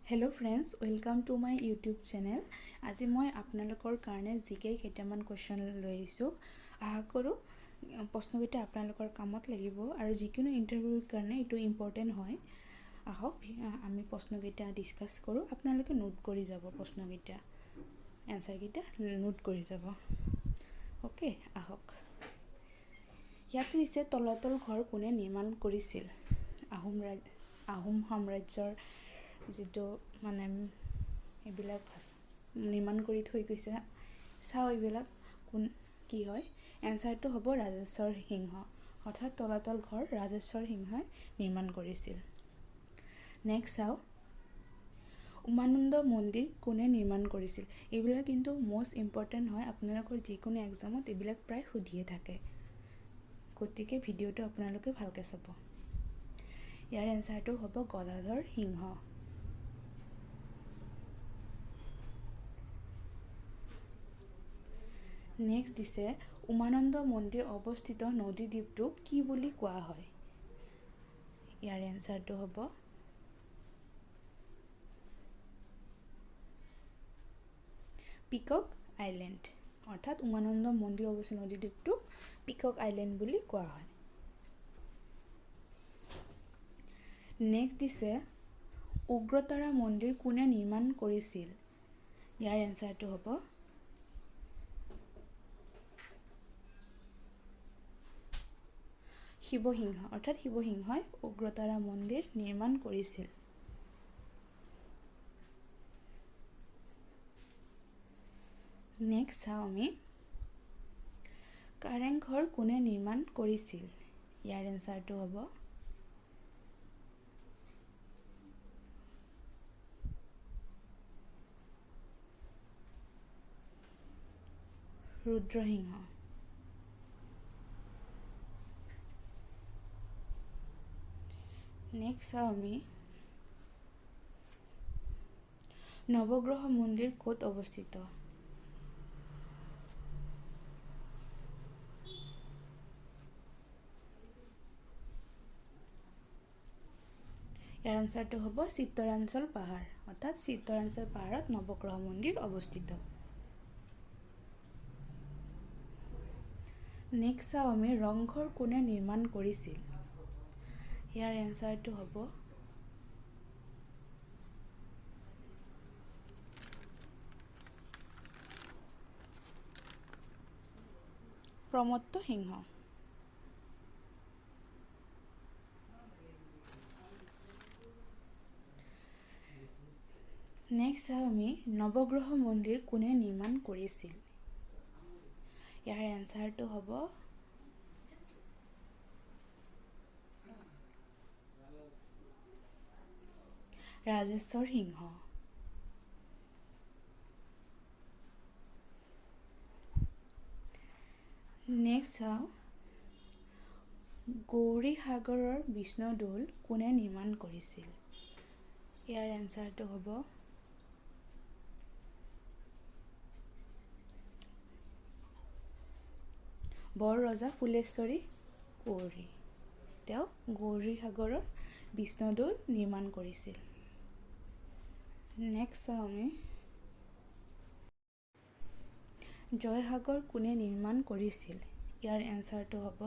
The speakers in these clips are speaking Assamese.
Hello friends, welcome to my YouTube channel. আজি মই আপোনালোকৰ কাৰণে জিকে কেইটামান কোৱেশ্চন লৈ আহিছো। আশা কৰো প্ৰশ্নকেইটা আপোনালোকৰ কামত লাগিব আৰু যিকোনো ইন্টাৰভিউৰ কাৰণে এটো ইম্পৰ্টেন্ট হয়। আহক আমি প্ৰশ্নকেইটা ডিসকাস কৰো। আপোনালোকে নোট কৰি যাব প্ৰশ্নকেইটা। এনসাৰ কেইটা নোট কৰি যাব। ওকে, আহক। ইয়াতে দিছে তলাতল ঘৰ কোনে নিৰ্মাণ কৰিছিল? আহোম সাম্ৰাজ্যৰ যেটো মানে এবিলাক নিৰ্মাণ কৰি থৈ গৈছে চাও এবিলাক কোন কি হয়। এনসাৰটো হ'ব ৰাজেশ্বৰ সিংহ। অৰ্থাৎ তলাতল ঘৰ ৰাজেশ্বৰ সিংহই নিৰ্মাণ কৰিছিল। নেক্সট চাও উমানন্দ মন্দিৰ কোনে নিৰ্মাণ কৰিছিল? এবিলাক কিন্তু মোস্ট ইম্পৰ্টেন্ট হয়। আপোনালোকৰ যিকোনো এক্সামত এবিলাক প্ৰায় সুধিয়ে থাকে। গতিকে ভিডিওটো আপোনালোকে ভালকে চাব। ইয়াৰ এনসাৰটো হ'ব গদাধৰ সিংহ। নেক্সট দিছে উমানন্দ মন্দিৰ অৱস্থিত নদী দ্বীপটো কি বুলি কোৱা হয়? ইয়াৰ এনসাৰটো হ'ব পিকক আইল্যান্ড। অৰ্থাৎ উমানন্দ মন্দিৰ অৱস্থিত নদী দ্বীপটো পিকক আইল্যান্ড বুলি কোৱা হয়। নেক্সট দিছে উগ্ৰতাৰা মন্দিৰ কোনে নিৰ্মাণ কৰিছিল? ইয়াৰ এনসাৰটো হ'ব শিৱসিংহ। অৰ্থাৎ শিৱসিংহই উগ্ৰতাৰা মন্দিৰ নিৰ্মাণ কৰিছিল। নেক্সট চাও আমি কাৰেংঘৰ কোনে নিৰ্মাণ কৰিছিল? ইয়াৰ এনসাৰটো হ'ব ৰুদ্ৰসিংহ। নেক্সট চাও আমি নৱগ্ৰহ মন্দিৰ ক'ত অৱস্থিত? ইয়াৰ আনসাৰটো হ'ব চিত্তৰাঞ্চল পাহাৰ। অৰ্থাৎ চিত্তৰাঞ্চল পাহাৰত নৱগ্ৰহ মন্দিৰ অৱস্থিত। নেক্সট চাও আমি ৰংঘৰ কোনে নিৰ্মাণ কৰিছিল? ইয়াৰ এনসাৰটো হ'ব প্ৰমত্ত সিংহ। নেক্সট চাও আমি নৱগ্ৰহ মন্দিৰ কোনে নিৰ্মাণ কৰিছিল? ইয়াৰ এনসাৰটো হ'ব ৰাজেশ্বৰ সিংহ। নেক্সট চাও গৌৰীসাগৰৰ বিষ্ণুদৌল কোনে নিৰ্মাণ কৰিছিল? ইয়াৰ এনসাৰটো হ'ব বৰ ৰজা ফুলেশ্বৰী কোঁৱৰী। তেওঁ গৌৰীসাগৰৰ বিষ্ণুদৌল নিৰ্মাণ কৰিছিল। নেক্সট চাও আমি জয়সাগৰ কোনে নিৰ্মাণ কৰিছিল? ইয়াৰ এনসাৰটো হ'ব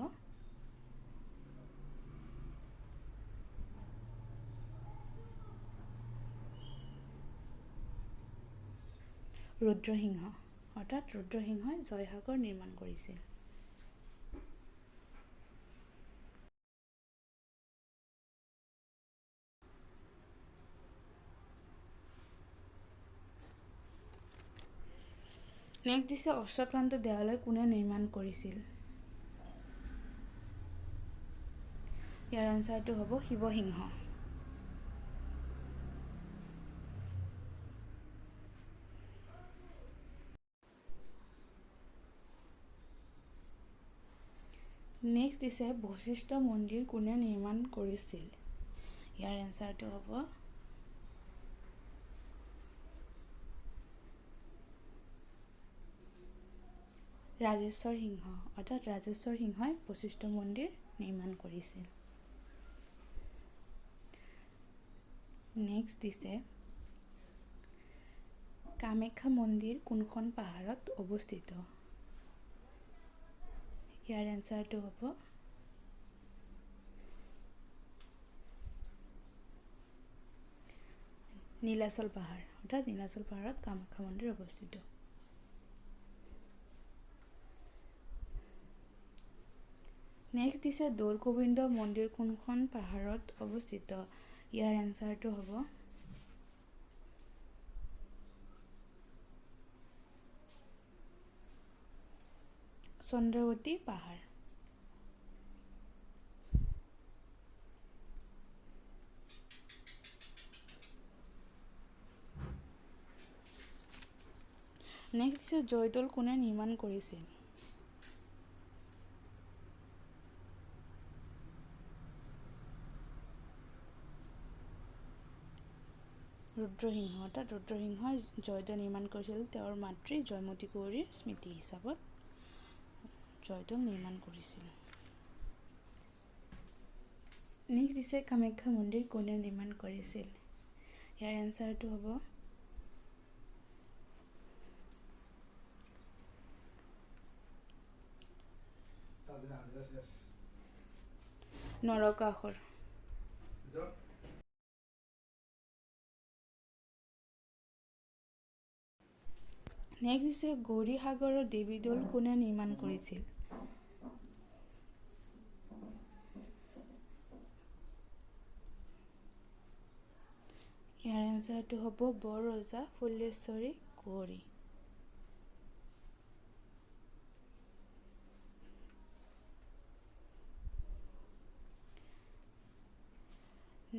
ৰুদ্ৰসিংহ। অৰ্থাৎ ৰুদ্ৰসিংহই জয়সাগৰ নিৰ্মাণ কৰিছিল। নেক্সট দিছে অশ্বক্ৰান্ত দেৱালয় কোনে নিৰ্মাণ কৰিছিল? ইয়াৰ আনসাৰটো হ'ব শিৱসিংহ। নেক্সট দিছে বশিষ্ঠ মন্দিৰ কোনে নিৰ্মাণ কৰিছিল? ইয়াৰ আনসাৰটো হ'ব ৰাজেশ্বৰ সিংহ। অৰ্থাৎ ৰাজেশ্বৰ সিংহই বশিষ্ঠ মন্দিৰ নিৰ্মাণ কৰিছিল। নেক্সট দিছে কামাখ্যা মন্দিৰ কোনখন পাহাৰত অৱস্থিত? ইয়াৰ এনসাৰটো হ'ব নীলাচল পাহাৰ। অৰ্থাৎ নীলাচল পাহাৰত কামাখ্যা মন্দিৰ অৱস্থিত। নেক্সট দিছে দৌল গোবিন্দ মন্দিৰ কোনখন পাহাৰত অৱস্থিত? ইয়াৰ এনসাৰটো হ'ব চন্দ্ৰৱতী পাহাৰ। নেক্সট দিছে জয়দৌল কোনে নিৰ্মাণ কৰিছিল? ৰুদ্ৰসিংহ। অৰ্থাৎ ৰুদ্ৰসিংহই জয়দৌল নিৰ্মাণ কৰিছিল। তেওঁৰ মাতৃ জয়মতী কুঁৱৰীৰ স্মৃতি হিচাপত জয়দৌল নিৰ্মাণ কৰিছিল। নেক্সট দিছে কামাখ্যা মন্দিৰ কোনে নিৰ্মাণ কৰিছিল? ইয়াৰ এনসাৰটো হ'ব নৰকাসুৰ। নেক্সট দিছে গৌৰীসাগৰৰ দেৱীদৌল কোনে নিৰ্মাণ কৰিছিল? ইয়াৰ এনসাৰটো হ'ব বৰ ৰজা ফুলেশ্বৰী কুঁৱৰী।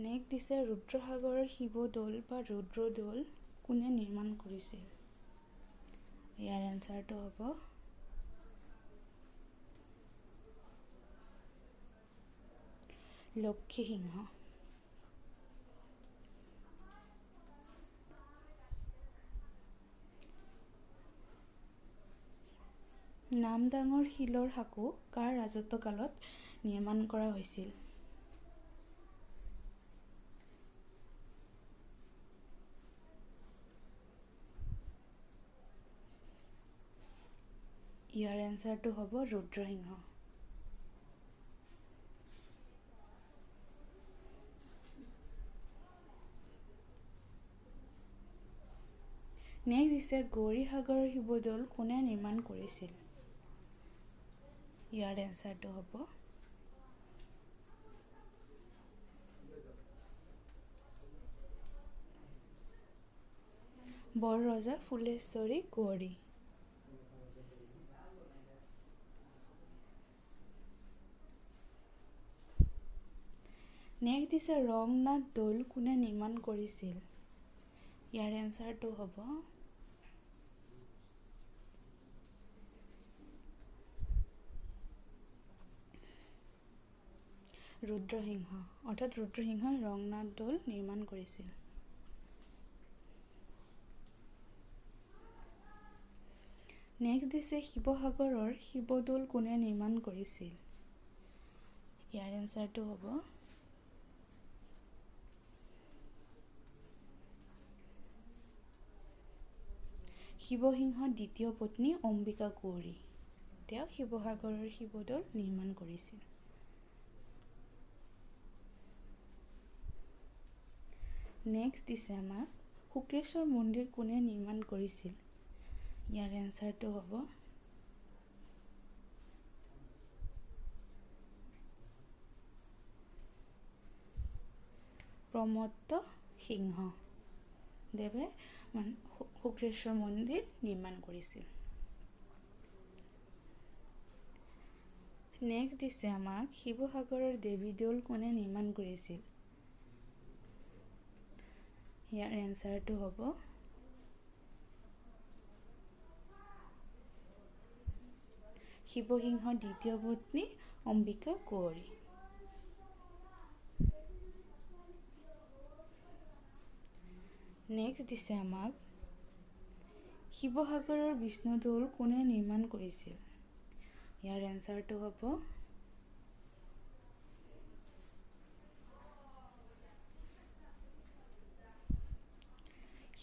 নেক্সট দিছে ৰুদ্ৰসাগৰৰ শিৱদৌল বা ৰুদ্ৰদৌল কোনে নিৰ্মাণ কৰিছিল? ইয়াৰ এনসাৰটো হ'ব লক্ষীসিংহ। নামদাঙৰ শিলৰ সাঁকো কাৰ ৰাজত্বকালত নিৰ্মাণ কৰা হৈছিল? ইয়াৰ এনসাৰটো হ'ব ৰুদ্ৰসিংহ। নেক্সট দিছে গৌৰীসাগৰৰ শিৱদৌল কোনে নিৰ্মাণ কৰিছিল? ইয়াৰ এনসাৰটো হ'ব বৰ ৰজা ফুলেশ্বৰী কুঁৱৰী। নেক্সট দিছে ৰংনাথ দৌল কোনে নিৰ্মাণ কৰিছিল? ইয়াৰ এনসাৰটো হ'ব ৰুদ্ৰসিংহ। অৰ্থাৎ ৰুদ্ৰসিংহই ৰংনাথ দৌল নিৰ্মাণ কৰিছিল। নেক্সট দিছে শিৱসাগৰৰ শিৱদৌল কোনে নিৰ্মাণ কৰিছিল? ইয়াৰ এনসাৰটো হ'ব শিৱসিংহৰ দ্বিতীয় পত্নী অম্বিকা কুঁৱৰী। তেওঁ শিৱসাগৰৰ শিৱদৌল নিৰ্মাণ কৰিছিল। নেক্সট দিছে আমাক শুক্লেশ্বৰ মন্দিৰ কোনে নিৰ্মাণ কৰিছিল? ইয়াৰ এনসাৰটো হ'ব প্ৰমত্ত সিংহ দেৱে শুক্লেশ্বৰ মন্দিৰ নিৰ্মাণ কৰিছিল। নেক্সট দিছে আমাক শিৱসাগৰৰ দেৱীদৌল কোনে নিৰ্মাণ কৰিছিল? ইয়াৰ এনসাৰটো হ'ব শিৱসিংহৰ দ্বিতীয় পত্নী অম্বিকা কুঁৱৰী। নেক্সট দিছে আমাক শিৱসাগৰৰ বিষ্ণুদৌল কোনে নিৰ্মাণ কৰিছিল? ইয়াৰ এনসাৰটো হ'ব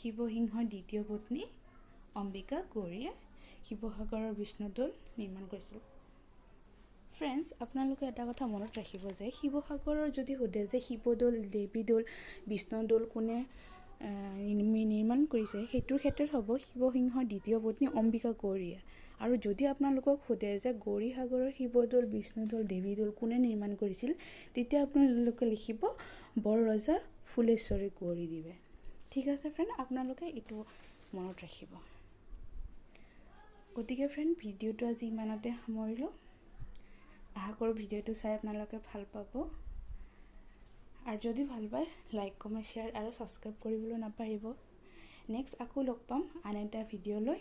শিৱসিংহৰ দ্বিতীয় পত্নী অম্বিকা গৌৰীয়ে শিৱসাগৰৰ বিষ্ণুদৌল নিৰ্মাণ কৰিছিল। ফ্ৰেণ্ডছ, আপোনালোকে এটা কথা মনত ৰাখিব যে শিৱসাগৰৰ যদি সোধে যে শিৱদৌল, দেৱীদৌল, বিষ্ণুদৌল কোনে নিৰ্মাণ কৰিছে, সেইটোৰ ক্ষেত্ৰত হ'ব শিৱসিংহৰ দ্বিতীয় পত্নী অম্বিকা গৌৰীয়ে। আৰু যদি আপোনালোকক সোধে যে গৌৰীসাগৰৰ শিৱদৌল, বিষ্ণুদৌল, দেৱীদৌল কোনে নিৰ্মাণ কৰিছিল, তেতিয়া আপোনালোকে লিখিব বৰৰজা ফুলেশ্বৰী গৌৰীদেৱে। ঠিক আছে ফ্ৰেণ্ড, আপোনালোকে এইটো মনত ৰাখিব। গতিকে ফ্ৰেণ্ড, ভিডিঅ'টো আজি ইমানতে সামৰিলোঁ। আশা কৰোঁ ভিডিঅ'টো চাই আপোনালোকে ভাল পাব। আৰু যদি ভাল পায় লাইক, কমেণ্ট, শ্বেয়াৰ আৰু ছাবস্ক্ৰাইব কৰিবলৈ নাপাহৰিব। নেক্সট আকৌ লগ পাম আন এটা ভিডিঅ' লৈ।